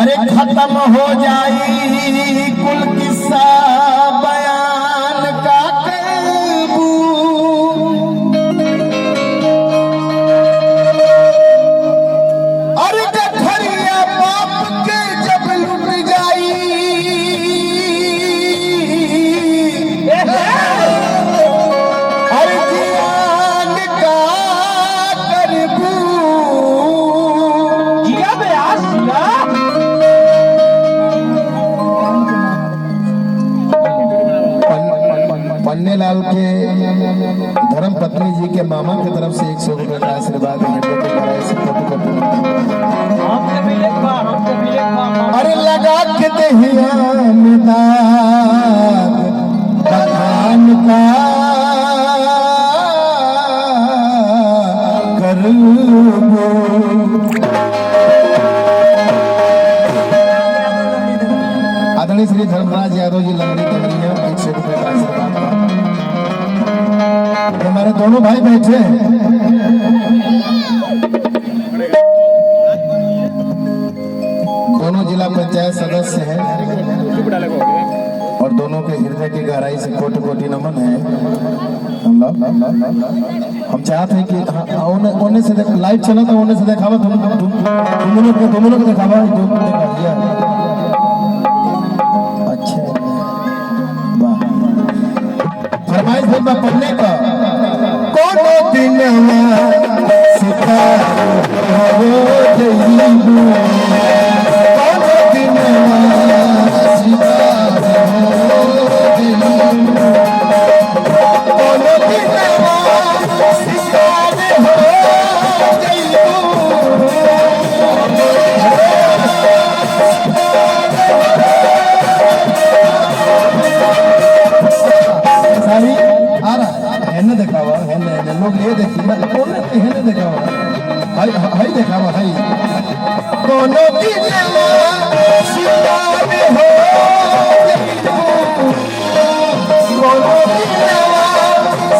अरे खत्म हो जाई कुल किस्सा बयान का करबू। अरे गठरिया बाप के जब लुट जाई अरे जियान का करबू। जिया बयास जिया पन्नेलाल के धर्म पत्नी जी के मामा की तरफ से 100 रुपए का आशीर्वाद अरे लगा के दहिया में दाग बखान का करबो। आदरणीय श्री धर्मराज यादव जी लंगड़ी कमरिया 100 रुपए का आशीर्वाद। हमारे दोनों भाई बैठे हैं, दोनों जिला पंचायत सदस्य हैं और दोनों के हृदय की गहराई से कोटि कोटि नमन है। हम चाहते हैं कि ओने से लाइट चला था, ओने से देखावा तुम लोग दिखावा अच्छा वाह। फरमाइश है पढ़ने का कोनो दिन दिखावा है लोग ये देखिए है दिखावा है दिखावा है कोनो दिन शिकार हो कोनो दिन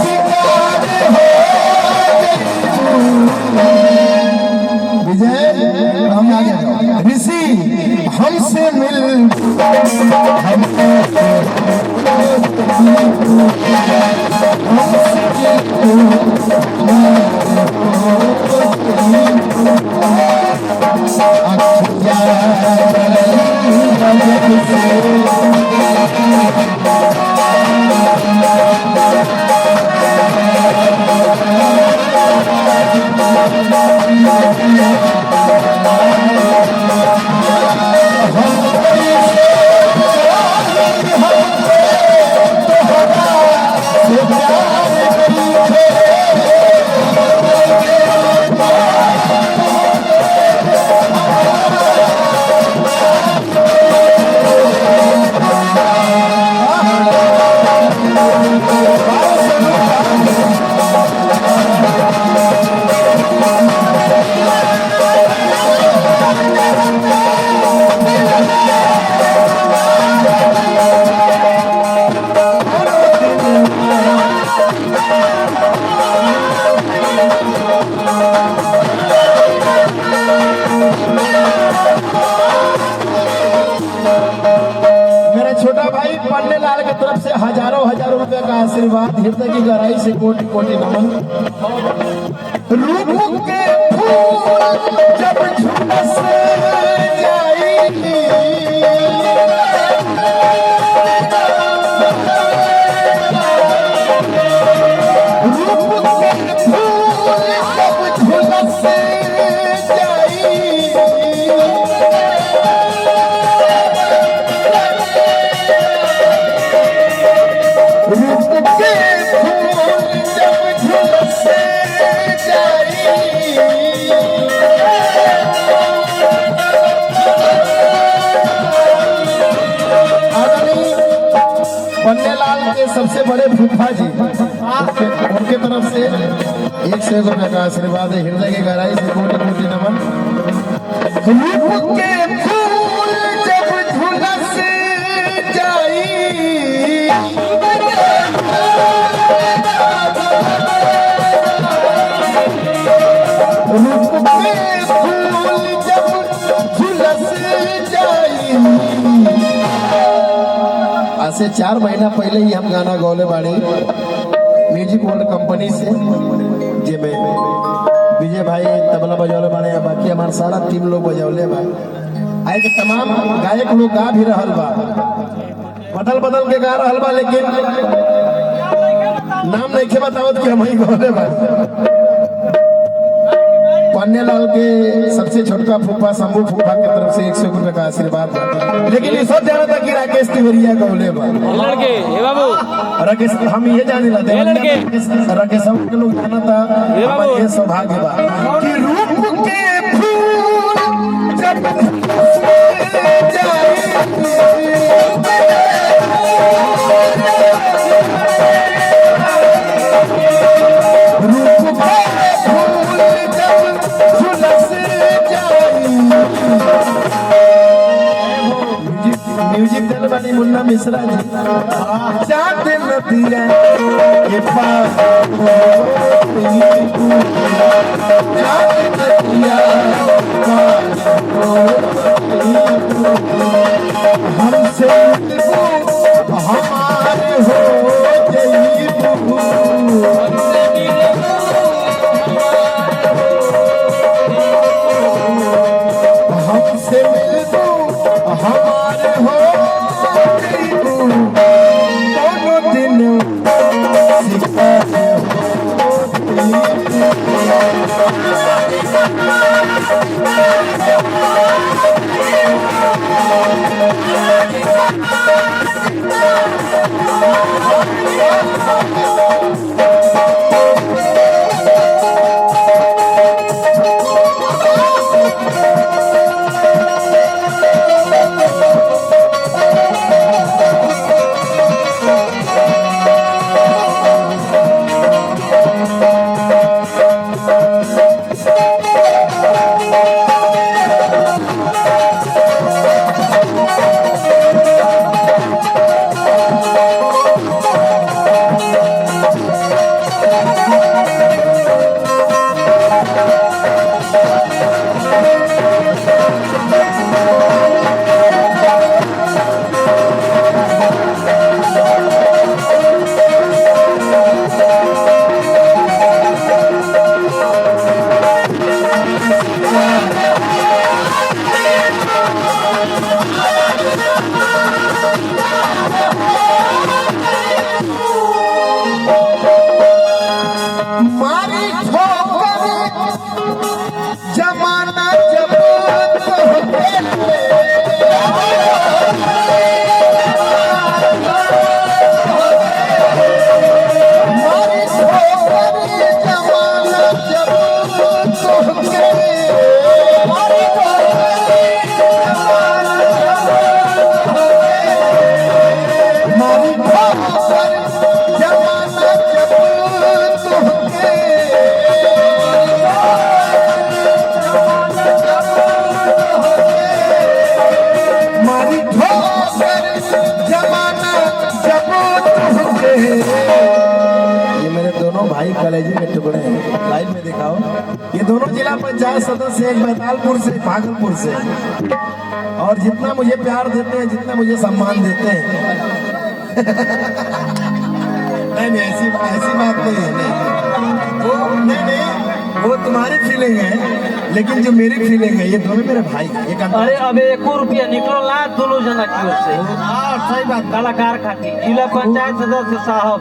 शिकार हो विजय हम आ गए ऋषि हमसे मिल पन्नेलाल की तरफ से हजारों रुपए का आशीर्वाद हृदय की गहराई से कोटि कोटि नमन। रूप के फूल जब झुलस जाएगी रूप के फूल जब झुलस पन्नेलाल के सबसे बड़े फूफा जी उनके तरफ से 100 रुपए का आशीर्वाद है हृदय की गहराई से कोटि कोटि नमन। रूप के फूल जब झुलस जाई रूप के फूल जब से 4 महीना पहले ही हम गाना गौले बाड़ी म्यूजिक वर्ल्ड कंपनी से जे में विजय भाई तबला बजौले बाड़े, बाकी हमारे सारा टीम लोग बजौले बा। आए के तमाम गायक लोग गा भी रहल बा, बदल बदल के गा रहल बा, लेकिन नाम नहीं के बतावत कि हम ही गौले बा। पन्नेलाल के सबसे छोटका फूफा शंभू फूफा की तरफ से 100 रुपए का आशीर्वाद, लेकिन ये सब जाना था कि राकेश तिवारिया गौले बा। लड़के ए बाबू राकेश हम ये जाने लगे राकेश हम के लोग जाना था, हमारे ये सौभाग्य बा कि रूप के फूल जब म्यूजिक दल वाली मुन्ना मिश्रा जी चाँद नदिया के पास हमसे हमारे हो हमसे मिल दो हमारे हो दोनों दिन जमाना जब भाई कलेजी के टुकड़े हैं, लाइव में दिखाओ। ये दोनों जिला पंचायत सदस्य, एक बैतालपुर से, भागलपुर से, और जितना मुझे प्यार देते हैं, जितना मुझे सम्मान देते हैं नहीं ऐसी बात नहीं है, नहीं वो तुम्हारी फीलिंग है, लेकिन जो मेरी फीलिंग है, ये दोनों मेरे भाई हैं। अरे अबे 1 रुपया निकलो ला दोनों जना की ओर से। सही बात, कलाकार खाती जिला पंचायत सदस्य साहब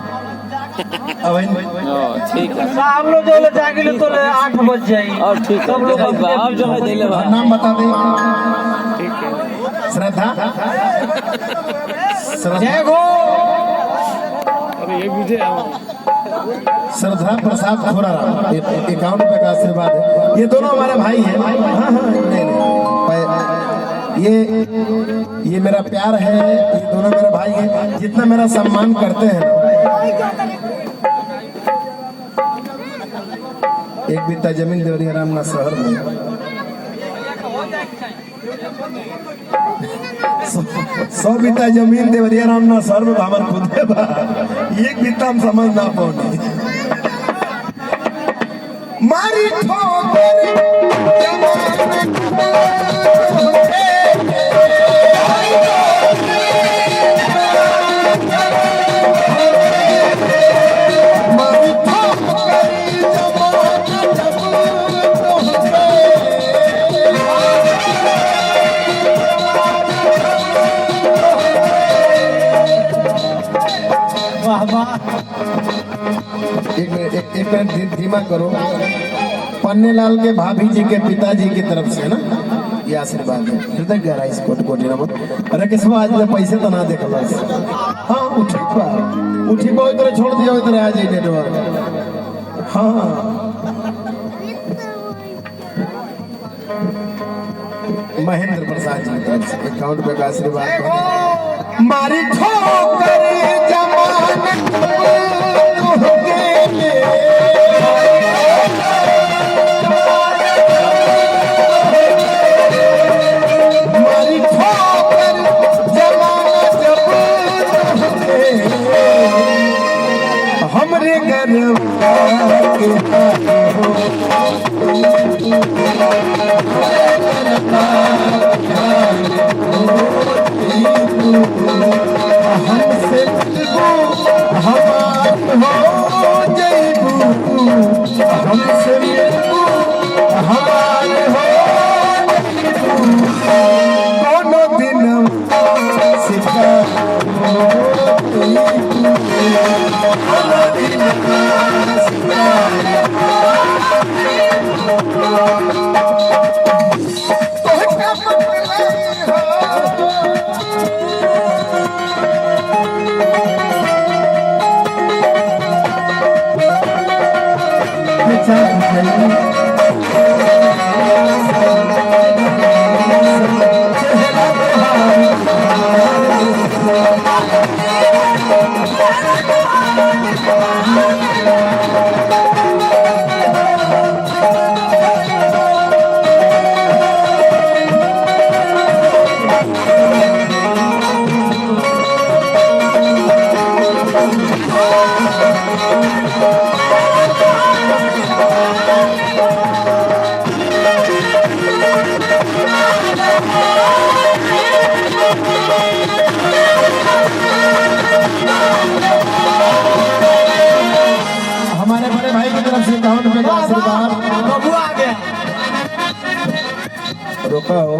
ठीक है साहब लोग जो ले जाके ले तो 8 बज जाएगी और ठीक सब लोग आप जो है दे ले नाम बता दे। श्रद्धा जय हो श्रद्धा प्रसाद खोराराम 51 रुपए का आशीर्वाद है। ये दोनों हमारे भाई हैं। हाँ नहीं ये मेरा प्यार है, ये दोनों मेरे भाई हैं। जितना मेरा सम्मान करते हैं, एक बीता जमीन देवरिया राम ना शहर में 100 बीता जमीन देवरिया राम ना शहर में हमारे खुद है बा, एक बीता हम समझ ना पाओगे। मारी ठोकर जमाने सीमा करो। पन्नेलाल के भाभी जी के पिताजी की तरफ से ना ये आशीर्वाद है। हृदय गहराई से कोटि कोटि नमन। अरे किस्म आज ले पैसे तो ना देख बस। हाँ उठी को इधर छोड़ दिया इधर आ जाए नेटवर्क। हाँ महेंद्र प्रसाद जी की तरफ से 51 रुपए का आशीर्वाद। मारी ठोकर जमानत हो गए। मारी ठोकर जमानत हो गए। हमरे घर हमसे हमार हो जइबू। हमसे हमार हो कोनो दिन सिखा हमारे बड़े भाई की तरफ से 51 रुपए का आशीर्वाद। बाबू आ गया। रोका हो